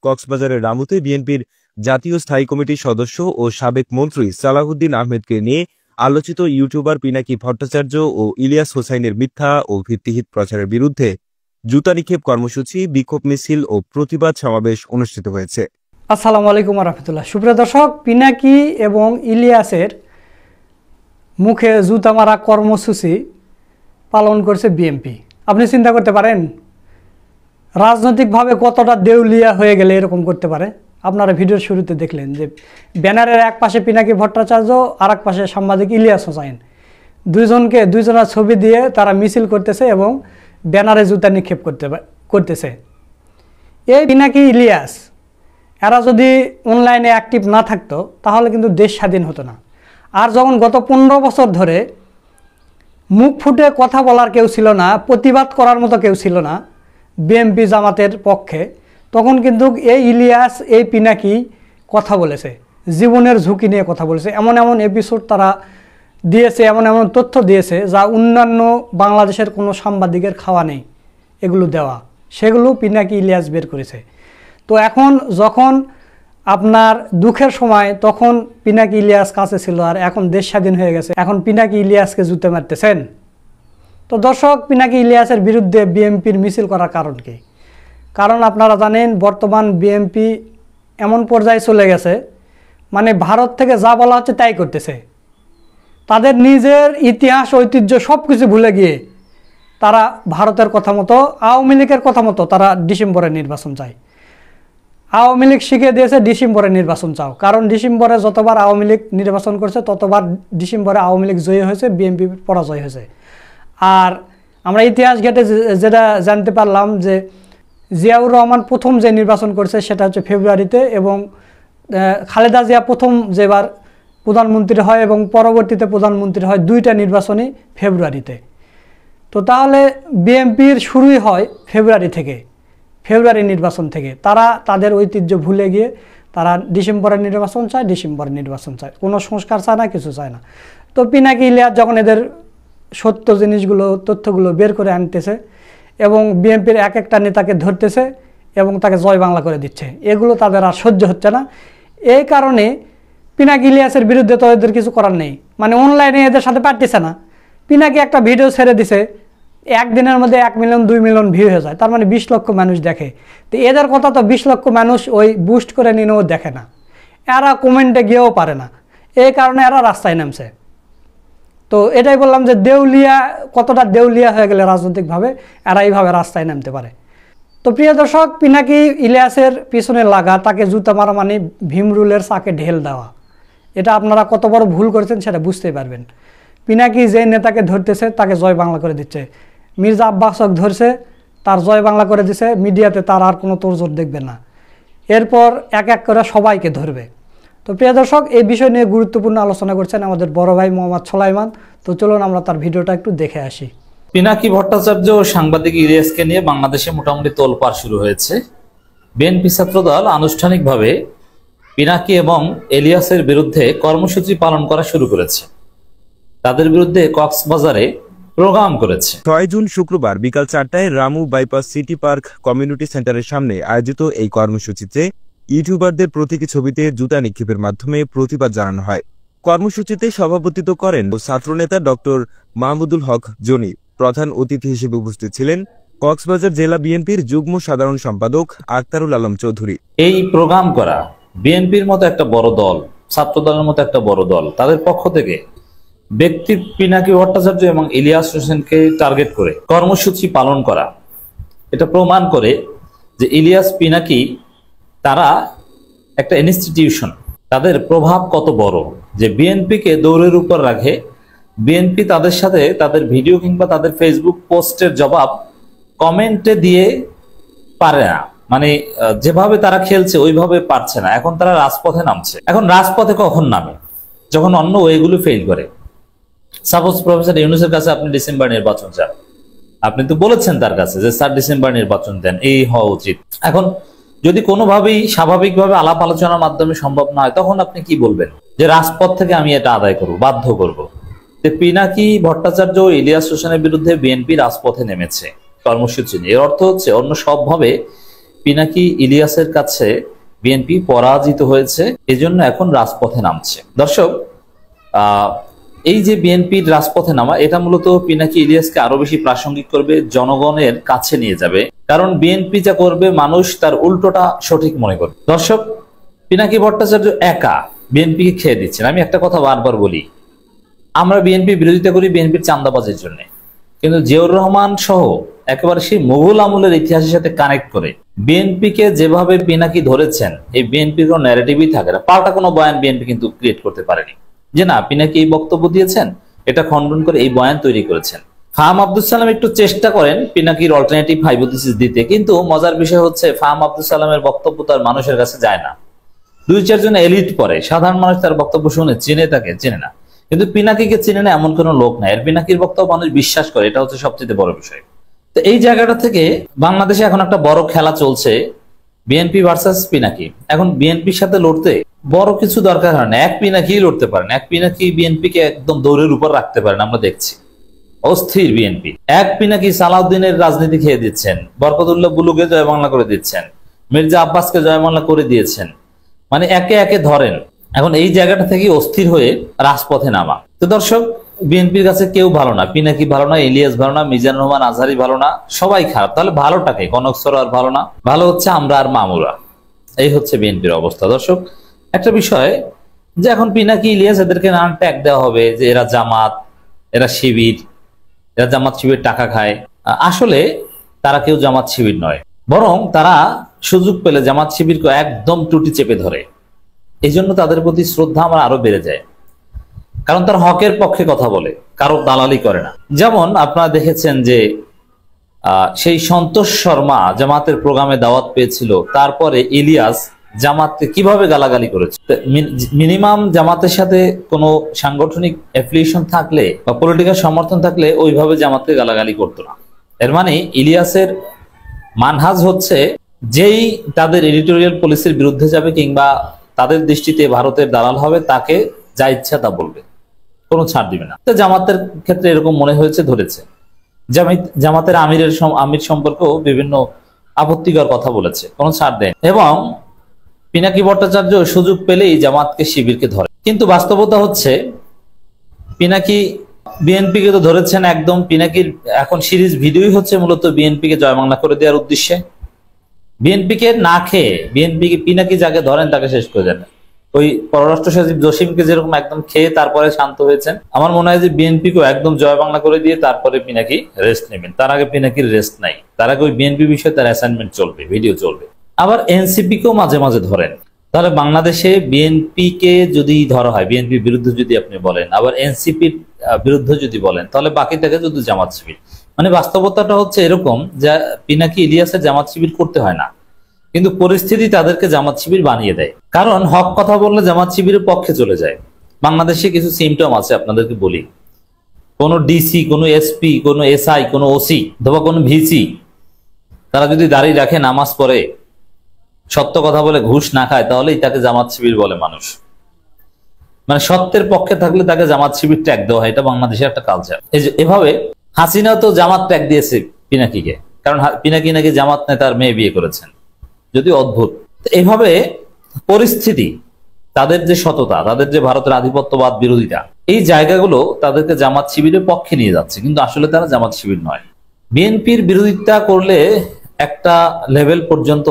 কক্সবাজারের রামুতে বিএনপির জাতীয় স্থায়ী কমিটির সদস্য ও সাবেক মন্ত্রী সালাহুদ্দিন আহমেদকে নিয়ে আলোচিত ইউটিউবার পিনাকি ভট্টাচার্য ও ইলিয়াস হোসাইনের মিথ্যা ও ভিত্তিহীন প্রচারের বিরুদ্ধে জুতা নিক্ষেপ কর্মসূচি, বিক্ষোভ মিছিল ও প্রতিবাদ সমাবেশ অনুষ্ঠিত হয়েছে। আসসালামু আলাইকুম রাহমাতুল্লাহ। সুপ্রিয় দর্শক, পিনাকি এবং ইলিয়াসের মুখে জুতা মারা কর্মসূচি পালন করছে বিএনপি। আপনি চিন্তা করতে পারেন রাজনৈতিকভাবে কতটা দেউলিয়া হয়ে গেলে এরকম করতে পারে। আপনারা ভিডিওর শুরুতে দেখলেন যে ব্যানারের এক পাশে পিনাকি ভট্টাচার্য আর এক পাশে সাংবাদিক ইলিয়াস হোসাইন, দুইজনের ছবি দিয়ে তারা মিছিল করতেছে এবং ব্যানারে জুতা নিক্ষেপ করতেছে। এই পিনাকি ইলিয়াস এরা যদি অনলাইনে অ্যাক্টিভ না থাকতো তাহলে কিন্তু দেশ স্বাধীন হতো না। আর যখন গত 15 বছর ধরে মুখ ফুটে কথা বলার কেউ ছিল না, প্রতিবাদ করার মতো কেউ ছিল না বিএনপি জামাতের পক্ষে, তখন কিন্তু এই ইলিয়াস এই পিনাকি কথা বলেছে, জীবনের ঝুঁকি নিয়ে কথা বলেছে। এমন এমন এপিসোড তারা দিয়েছে, এমন এমন তথ্য দিয়েছে যা অন্যান্য বাংলাদেশের কোনো সাংবাদিকের খাওয়া নেই এগুলো দেওয়া, সেগুলো পিনাকি ইলিয়াস বের করেছে। তো এখন যখন আপনার দুঃখের সময় তখন পিনাকি ইলিয়াস কাছে ছিল, আর এখন দেশ স্বাধীন হয়ে গেছে, এখন পিনাকি ইলিয়াসকে জুতে মারতেছেন। তো দর্শক, পিনাকি ইলিয়াসের বিরুদ্ধে বিএনপির মিছিল করার কারণ কি? কারণ আপনারা জানেন বর্তমান বিএনপি এমন পর্যায়ে চলে গেছে, মানে ভারত থেকে যা বলা হচ্ছে তাই করতেছে। তাদের নিজের ইতিহাস ঐতিহ্য সব কিছু ভুলে গিয়ে তারা ভারতের কথা মতো, আওয়ামী লীগের কথা মতো তারা ডিসেম্বরে নির্বাচন চায়। আওয়ামী লীগ শিখিয়ে দিয়েছে ডিসেম্বরে নির্বাচন চাও, কারণ ডিসেম্বরে যতবার আওয়ামী লীগ নির্বাচন করছে ততবার ডিসেম্বরে আওয়ামী লীগ জয়ী হয়েছে, বিএনপি পরাজয় হয়েছে। আর আমরা ইতিহাস ঘেটে যেটা জানতে পারলাম যে জিয়াউর রহমান প্রথম যে নির্বাচন করছে সেটা হচ্ছে ফেব্রুয়ারিতে, এবং খালেদা জিয়া প্রথম যেবার প্রধানমন্ত্রী হয় এবং পরবর্তীতে প্রধানমন্ত্রী হয়, দুইটা নির্বাচনই ফেব্রুয়ারিতে। তো তাহলে বিএনপির শুরুই হয় ফেব্রুয়ারি নির্বাচন থেকে। তারা তাদের ঐতিহ্য ভুলে গিয়ে তারা ডিসেম্বরের নির্বাচন চায়, কোনো সংস্কার চায় না, কিছু চায় না। তো পিনাকি ইলিয়াস যখন এদের সত্য জিনিসগুলো, তথ্যগুলো বের করে আনতেছে এবং বিএনপির এক একটা নেতাকে ধরতেছে এবং তাকে জয় বাংলা করে দিচ্ছে, এগুলো তাদের আর সহ্য হচ্ছে না। এই কারণে পিনাকি ইলিয়াসের বিরুদ্ধে তো এদের কিছু করার নেই, মানে অনলাইনে এদের সাথে পারতেছে না। পিনাকি একটা ভিডিও ছেড়ে দিছে, একদিনের মধ্যে 1 মিলিয়ন 2 মিলিয়ন ভিউ হয়ে যায়, তার মানে 20 লক্ষ মানুষ দেখে। তো এদের কথা তো 20 লক্ষ মানুষ ওই বুস্ট করে নিয়েও দেখে না, এরা কমেন্টে গিয়েও পারে না, এই কারণে এরা রাস্তায় নামছে। তো এটাই বললাম যে দেউলিয়া, কতটা দেউলিয়া হয়ে গেলে রাজনৈতিকভাবে এরা এইভাবে রাস্তায় নামতে পারে। তো প্রিয় দর্শক, পিনাকি ইলিয়াসের পিছনে লাগা, তাকে জুতা মারা মানে ভীমরুলের চাকে ঢেল দেওয়া। এটা আপনারা কত বড় ভুল করেছেন সেটা বুঝতেই পারবেন। পিনাকি যে নেতাকে ধরতেছে তাকে জয় বাংলা করে দিচ্ছে। মির্জা আব্বাসক ধরছে, তার জয় বাংলা করে দিচ্ছে, মিডিয়াতে তার আর কোনো তোড়জোড় দেখবেন না। এরপর এক এক করে সবাইকে ধরবে। তো প্রিয় দর্শক, এই বিষয় নিয়ে গুরুত্বপূর্ণ আলোচনা করছেন আমাদের বড় ভাই মোহাম্মদ সোলাইমান। তো চলুন আমরা তার ভিডিওটা একটু দেখে আসি। পিনাকি ভট্টাচার্য ও সাংবাদিক ইলিয়াসকে নিয়ে বাংলাদেশে মোটামুটি তোলপাড় শুরু হয়েছে। বিএনপি ছাত্রদল আনুষ্ঠানিকভাবে পিনাকি এবং ইলিয়াসের বিরুদ্ধে কর্মসূচি পালন করা শুরু করেছে। তাদের বিরুদ্ধে কক্সবাজারে প্রোগ্রাম করেছে। 6 জুন শুক্রবার বিকাল 4টায় Ramu bypass city park community সেন্টারের সামনে আয়োজিত এই কর্মসূচিতে ইউটিউবারদের প্রতীকী ছবিতে জুতা নিক্ষেপের মাধ্যমে প্রতিবাদ জানানো হয়। কর্মসূচিতে সভাপতিত্ব করেন ছাত্রনেতা ডক্টর মাহমুদুল হক জনি। প্রধান অতিথি হিসেবে উপস্থিত ছিলেন কক্সবাজার জেলা বিএনপির যুগ্ম সাধারণ সম্পাদক আক্তারুল আলম চৌধুরী। এই প্রোগ্রাম করা বিএনপির মতো একটা বড় দল, ছাত্রদলের মতো একটা বড় দল, তাদের পক্ষ থেকে ব্যক্তি পিনাকি ভট্টাচার্য এবং ইলিয়াস হোসেনকে টার্গেট করে কর্মসূচি পালন করা, এটা প্রমাণ করে যে ইলিয়াস পিনাকি তারা একটা ইনস্টিটিউশন, তাদের প্রভাব কত বড়, যে বিএনপিকে দৌড়ের উপর রাখে। বিএনপি তাদের সাথে তাদের ভিডিও কিংবা তাদের ফেসবুক পোস্টের জবাব কমেন্টে দিয়ে পারে না, মানে যেভাবে তারা খেলছে ওইভাবে পারছে না। এখন তারা রাজপথে নামছে। এখন রাজপথে কখন নামে? যখন অন্য ওয়েগুলো ফেল করে। সাপোজ প্রফেসর ইউনূসের কাছে আপনি ডিসেম্বর নির্বাচন চান, আপনি তো বলেছেন তার কাছে যে স্যার ডিসেম্বর নির্বাচন দেন, এই হওয়া উচিত। এখন যদি কোনোভাবেই স্বাভাবিকভাবে আলাপ আলোচনার মাধ্যমে সম্ভব না হয়, তখন আপনি কি বলবেন? যে রাজপথ থেকে আমি এটা আদায় করব, বাধ্য করব। পিনাকি ভট্টাচার্য ও ইলিয়াস হোসেনের বিরুদ্ধে বিএনপি রাজপথে নেমেছে। কর্মসূচি নিয়ে। এর অর্থ হচ্ছে অন্য সবভাবে পিনাকি ইলিয়াসের কাছে বিএনপি পরাজিত হয়েছে, এজন্য এখন রাজপথে নামছে। দর্শক, এই যে বিএনপির রাজপথে নামা, এটা মূলত পিনাকি ইলিয়াসকে আরো বেশি প্রাসঙ্গিক করবে, জনগণের কাছে নিয়ে যাবে। কারণ বিএনপি যা করবে মানুষ তার উল্টোটা সঠিক মনে করবে। দর্শক, পিনাকি ভট্টাচার্য একা বিএনপিকে খেয়ে দিচ্ছেন। আমি একটা কথা বারবার বলি, আমরা বিএনপি বিরোধিতা করি বিএনপির চাঁদাবাজির জন্য, কিন্তু জিয়াউর রহমান সহ একেবারে সেই মুঘল আমলের ইতিহাসের সাথে কানেক্ট করে বিএনপিকে যেভাবে পিনাকি ধরেছেন, এই বিএনপির কোনো ন্যারেটিভই থাকে না। পাল্টা কোনো বয়ান বিএনপি কিন্তু ক্রিয়েট করতে পারেনি যে না পিনাকি এই বক্তব্য দিয়েছেন, এটা খণ্ডন করে এই বয়ান তৈরি করেছেন। ফাহাম আব্দুল সালাম একটু চেষ্টা করেন পিনাকির অল্টারনেটিভ হাইপোথিসিস দিতে, কিন্তু মজার বিষয় হচ্ছে ফাহাম আব্দুল সালামের বক্তব্য তার মানুষের কাছে যায় না। 2-4 জন এলিট পরে, সাধারণ মানুষ তার বক্তব্য শুনে চিনে তাকে, চেনে না। কিন্তু পিনাকিকে চিনে না এমন কোনো লোক নাই। আর পিনাকির বক্তব্য মানুষ বিশ্বাস করে, এটা হচ্ছে সবচেয়ে বড় বিষয়। তো এই জায়গাটা থেকে বাংলাদেশে এখন একটা বড় খেলা চলছে, বিএনপি ভার্সাস পিনাকি। এখন বিএনপির সাথে লড়তে বড় কিছু দরকার হয় না, এক পিনাকি লড়তে পারেন। এক পিনাকি বিএনপিকে একদম দৌড়ের উপর রাখতে পারেন, আমরা দেখছি। অস্থির বিএনপি। এক পিনাকি সালাউদ্দিনের রাজনীতি খেয়ে দিচ্ছেন, বরকতুল্লাহ বুলুকে জয় বাংলা করে দিচ্ছেন, মির্জা আব্বাসকে জয় বাংলা করে দিয়েছেন, মানে একে একে ধরেন। এখন এই জায়গাটা থেকে অস্থির হয়ে রাজপথে নামা। তো দর্শক, বিএনপির কাছে কেউ ভালো না, পিনাকি ভালো না, ইলিয়াস ভালো না, মিজানুর রহমান আজহারি ভালো না, সবাই খারাপ। তাহলে ভালোটাকে কনক সরোয়ার ভালো না, ভালো হচ্ছে আমরা আর মামুরা। এই হচ্ছে বিএনপির অবস্থা। দর্শক, একটা বিষয় যে এখন পিনাকি ইলিয়াস এদেরকে নানান ট্যাগ দেওয়া হবে যে এরা জামাত, এরা শিবির, এরা জামাত শিবির টাকা খায়। আসলে তারা কেউ জামাত শিবির নয়, বরং তারা সুযোগ পেলে জামাত শিবিরকে একদম টুটি চেপে ধরে। এই জন্য তাদের প্রতি শ্রদ্ধা আমার আরো বেড়ে যায়, কারণ তার হকের পক্ষে কথা বলে, কারো দালালি করে না। যেমন আপনারা দেখেছেন যে সেই সন্তোষ শর্মা জামাতের প্রোগ্রামে দাওয়াত পেয়েছিল, তারপরে ইলিয়াস জামাতকে কিভাবে গালাগালি করেছে। মিনিমাম জামাতের সাথে কোনো সাংগঠনিক অ্যাফিলিয়েশন থাকলে বা পলিটিক্যাল সমর্থন থাকলে ওইভাবে জামাতকে গালাগালি করতো না। এর মানে ইলিয়াসের মানহাজ হচ্ছে যেই তাদের এডিটোরিয়াল পলিসির বিরুদ্ধে যাবে কিংবা তাদের দৃষ্টিতে ভারতের দালাল হবে, তাকে যা ইচ্ছা তা বলবে, কোনো ছাড় দিবে না। তো জামাতের ক্ষেত্রে এরকম মনে হয়েছে, ধরেছে। জামাতের আমির সম্পর্কেও বিভিন্ন আপত্তিকর কথা বলেছে, কোনো ছাড় দেয়। এবং পিনাকি ভট্টাচার্য সুযোগ পেলেই জামাতকে শিবিরকে ধরে। কিন্তু বাস্তবতা হচ্ছে পিনাকি বিএনপিকে তো ধরেছেন একদম। পিনাকির এখন সিরিজ ভিডিওই হচ্ছে মূলত বিএনপিকে জয় বাংলা করে দেওয়ার উদ্দেশ্যে। বিএনপিকে না খেয়ে বিএনপিকে পিনাকি যাকে ধরেন তাকে শেষ করে দেন। ওই পররাষ্ট্র সচিব জসিমকে যেরকম একদম খেয়ে তারপরে শান্ত হয়েছেন, আমার মনে হয় যে বিএনপিকেও একদম জয় বাংলা করে দিয়ে তারপরে পিনাকি রেস্ট নেবেন। তার আগে পিনাকির রেস্ট নাই, তার আগে ওই বিএনপি বিষয়ে তার অ্যাসাইনমেন্ট চলবে, ভিডিও চলবে। আবার এনসিপিকেও মাঝে মাঝে ধরেন। তাহলে বাংলাদেশে বিএনপিকে যদি ধরা হয়, বিএনপির বিরুদ্ধে যদি আপনি বলেন, আবার এনসিপির বিরুদ্ধে যদি বলেন, তাহলে বাকি থাকে যদি জামাত শিবির। মানে বাস্তবতাটা হচ্ছে এরকম যে পিনাকি ইলিয়াসের জামাত শিবির করতে হয় না, কিন্তু পরিস্থিতি তাদেরকে জামাত শিবির বানিয়ে দেয়। কারণ হক কথা বললে জামাত শিবিরের পক্ষে চলে যায়। বাংলাদেশে কিছু সিমটম আছে, আপনাদেরকে বলি। কোনো ডিসি, কোনো এসপি, কোনো এসআই, কোনো ওসি অথবা কোনো ভিসি, তারা যদি দাঁড়িয়ে রাখে, নামাজ পড়ে, সত্য কথা বলে, ঘুষ না খায়, তাহলেই তাকে জামাত শিবির বলে মানুষ। মানে সত্যের পক্ষে থাকলে তাকে জামাত শিবির ট্যাগ দেওয়া হয়, এটা বাংলাদেশের একটা কালচার। এভাবে হাসিনা তো জামাত ট্যাগ দিয়েছে পিনাকিকে, কারণ পিনাকি নাকি জামাত নেতার মেয়ে বিয়ে করেছেন, যদি অদ্ভুত। এভাবে পরিস্থিতি, তাদের যে সততা, তাদের যে ভারতের আধিপত্যবাদ বিরোধিতা, এই জায়গাগুলো তাদেরকে জামাত শিবিরের পক্ষে নিয়ে যাচ্ছে, কিন্তু আসলে তারা জামাত শিবির নয়। বিএনপির বিরোধিতা করলে একটা লেভেল পর্যন্ত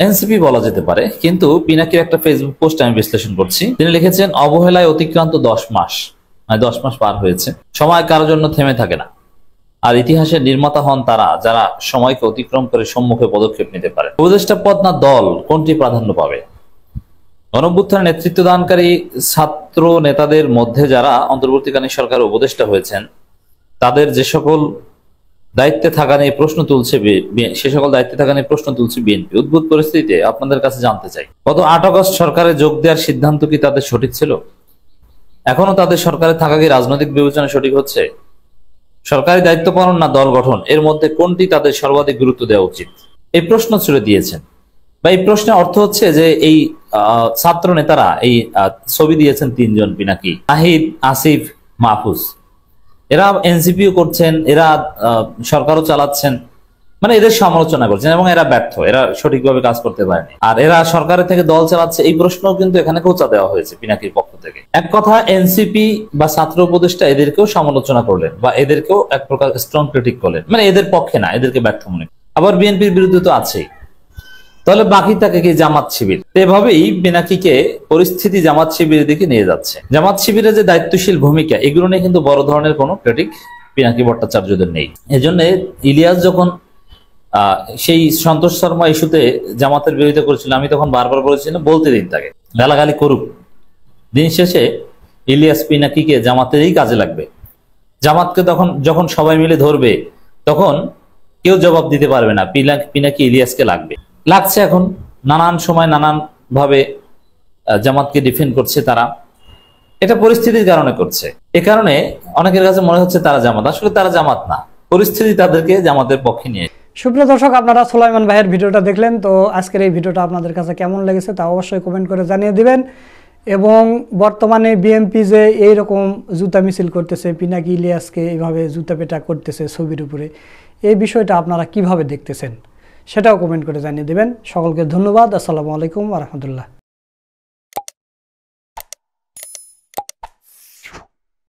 এনসিপি বলা যেতে পারে, কিন্তু পিনাকির একটা ফেসবুক পোস্ট আমি বিশ্লেষণ করছি। তিনি লিখেছেন, অবহেলায় অতিক্রান্ত 10 মাস, মানে 10 মাস পার হয়েছে। সময় কারোর জন্য থেমে থাকে না, আর ইতিহাসের নির্মাতা হন তারা যারা সময়কে অতিক্রম করে সম্মুখে পদক্ষেপ নিতে পারে। উপদেষ্টা পদ না দল, কোনটি প্রাধান্য পাবে? গণঅভ্যুত্থানের নেতৃত্ব দানকারী ছাত্র নেতাদের মধ্যে যারা অন্তর্বর্তীকালীন সরকারের উপদেষ্টা হয়েছেন, তাদের যে সকল দায়িত্বে থাকা নিয়ে প্রশ্ন তুলছে, সে সকল দায়িত্বে থাকা নিয়ে প্রশ্ন তুলছে বিএনপি। উদ্ভুত পরিস্থিতিতে আপনাদের কাছে জানতে চাই, গত 8 আগস্ট সরকারে যোগ দেওয়ার সিদ্ধান্ত কি তাদের সঠিক ছিল? এখনো তাদের সরকারে থাকা কি রাজনৈতিক বিবেচনা সঠিক হচ্ছে? সরকারি দায়িত্ব পালন না দল গঠন, এর মধ্যে কোনটি তাদের সর্বাধিক গুরুত্ব দেওয়া উচিত? এই প্রশ্ন ছুড়ে দিয়েছেন। বা এই প্রশ্নের অর্থ হচ্ছে যে এই ছাত্র নেতারা এই ছবি দিয়েছেন 3 জন পিনাকি, নাহিদ, আসিফ, মাহফুজ। এরা এনসিপিও করছেন, এরা সরকারও চালাচ্ছেন, মানে এদের সমালোচনা করছেন এবং এরা ব্যর্থ, এরা সঠিকভাবে কাজ করতে পারেনি। আর এরা সরকারের থেকে দল চালাচ্ছে, এই প্রশ্নও কিন্তু এখানে খোঁচা দেওয়া হয়েছে পিনাকির পক্ষ থেকে। এক কথা এনসিপি বা ছাত্র উপদেষ্টা এদেরকেও সমালোচনা করলেন বা এদেরকেও এক প্রকার স্ট্রং ক্রিটিক করলেন, মানে এদের পক্ষে না, এদেরকে ব্যর্থ মনে। আবার বিএনপির বিরুদ্ধে তো আছেই, তাহলে বাকি থাকে কি জামাত শিবির। এভাবেই পিনাকিকে পরিস্থিতি জামাত শিবিরের দিকে নিয়ে যাচ্ছে। জামাত শিবিরের যে দায়িত্বশীল ভূমিকা, এগুলো নিয়ে কিন্তু বড় ধরনের কোনো ক্রিটিক পিনাকি ভট্টাচার্যদের নেই। এজন্য ইলিয়াস যখন সেই সন্তোষ শর্মা ইস্যুতে জামাতের বিরোধিতা করেছিল, আমি তখন বারবার বলেছিলাম বলতে দিন তাকে, গালাগালি করুক, দিন শেষে ইলিয়াস পিনাকিকে জামাতেরই কাজে লাগবে। জামাতকে তখন যখন সবাই মিলে ধরবে তখন কেউ জবাব দিতে পারবে না, পিনাকি ইলিয়াসকে লাগছে। এখন নানান সময় নানান ভাবে জামাতকে ডিফেন্ড করছে তারা, এটা পরিস্থিতির কারণে করছে। এ কারণে অনেকের কাছে মনে হচ্ছে তারা জামাত, আসলে তারা জামাত না, পরিস্থিতি তাদেরকে জামাতের পক্ষে নিয়ে। সুপ্রিয় দর্শক, আপনারা সুলাইমান ভাইয়ের ভিডিওটা দেখলেন, তো আজকের এই ভিডিওটা আপনাদের কাছে কেমন লেগেছে তা অবশ্যই কমেন্ট করে জানিয়ে দিবেন। এবং বর্তমানে বিএনপি যে এইরকম জুতা মিছিল করতেছে, পিনাকি ইলিয়াসকে এইভাবে জুতা পেটা করতেছে ছবির উপরে, এই বিষয়টা আপনারা কিভাবে দেখতেছেন সেটাও কমেন্ট করে জানিয়ে দেবেন। সকলকে ধন্যবাদ। আসসালামু আলাইকুম ওয়া রাহমাতুল্লাহ।